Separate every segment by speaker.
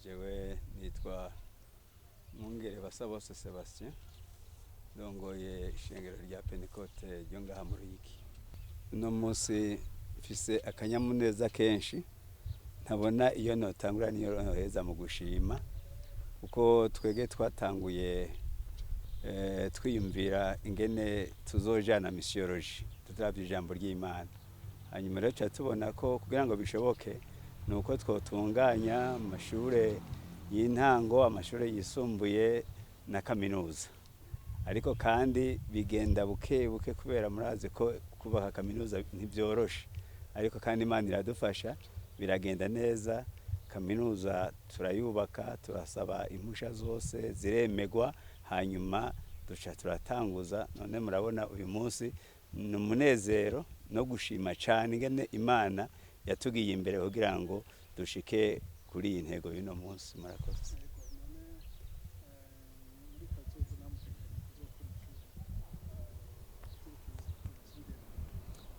Speaker 1: Jewe nitwa Mwungere Basabose Sebastien ndongoye ishengero rya Pentecote ryo ngaha mu Ruyigi. Uno munsi mfise akanyamuneza kenshi ntabona iyo notangura niyo noheza mu gushima kuko twege twatanguye twiyumvira ingene tuzojana misiyoloji tutavye ijambo ry'Imana. Hanyuma rero tubona ko kugira ngo bishoboke nuko twotunganya amashure y'intango, amashure yisumbuye na kaminuza. Ariko kandi bigenda buke buke kubera murazi ko kubaka kaminuza ntibyoroshe. Ariko kandi Imana iradufasha biragenda neza. Kaminuza turayubaka, turasaba impusha zose ziremegwa, hanyuma duca turatanguza. None murabona uyu munsi ni umunezero no gushima cane ingene Imana yatugiye imbere kugira ngo dushike kuri iyi ntego y'uno munsi. Murakoze.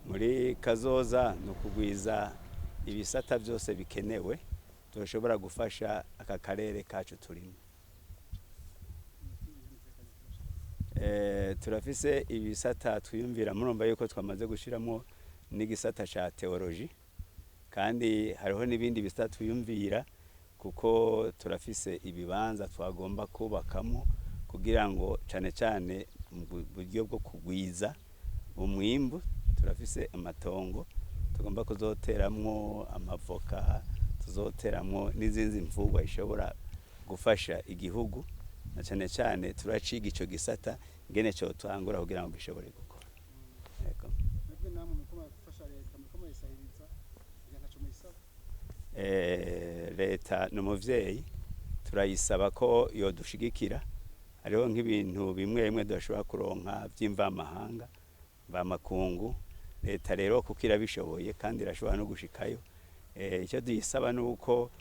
Speaker 1: Muri kazoza no kugwiza ibisata byose bikenewe tushobora gufasha aka karere kacu turimo. Turafise ibisata twiyumvira, murumva yuko twamaze gushiramo n'igisata ca teoloji, kandi hariho n'ibindi bisata twiyumvira kuko turafise ibibanza twagomba kubakamo kugira ngo cane cane mu buryo bwo kugwiza umwimbu. Turafise amatongo tugomba kuzoteramwo amavoka, tuzoteramwo n'izindi mvugwa ishobora gufasha igihugu, na cane cane turaciga ico gisata ngene cyo twangura kugira ngo gishobore gukora. Yego. Leta n'umuvyeyi turayisaba ko yodushigikira. Hariho nk'ibintu bimwe bimwe dushobora kuronka vy'imvamahanga, mvamakungu. Leta rero kuko irabishoboye kandi irashobora no gushikayo. Icyo duyisaba nuko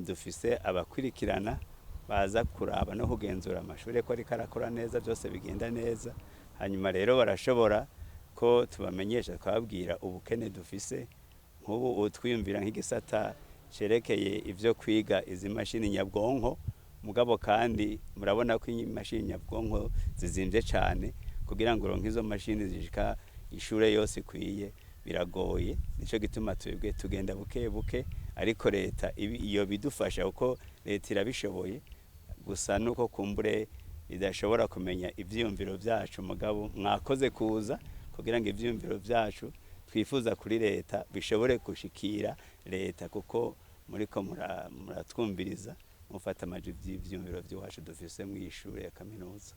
Speaker 1: dufise abakwirikirana baza kuraba no kugenzura amashure ko ariko arakora neza, byose bigenda neza. Hanyuma rero barashobora ko tubamenyesha twabwira ubukene dufise. Nk'ubu utwiyumvira nk'igisata cerekeye ivyo kwiga izi mashini nyabwonko, mugabo kandi murabona ko imashini nyabwonko zizimvye cane, kugira ngo uronke izo mashini zishika ishure yose ikwiye biragoye. Nico gituma twebwe tugenda buke buke, ariko leta iyo bidufasha kuko leta irabishoboye. Gusa nuko kumbure idashobora kumenya ivyiyumviro vyacu, mugabo mwakoze kuza kugira ngo ivyiyumviro vyacu twifuza kuri leta bishobore gushikira leta, kuko muriko muratwumviriza mufata amaji vy'ivyiyumviro vyacu dufise mu ishure ya kaminuza.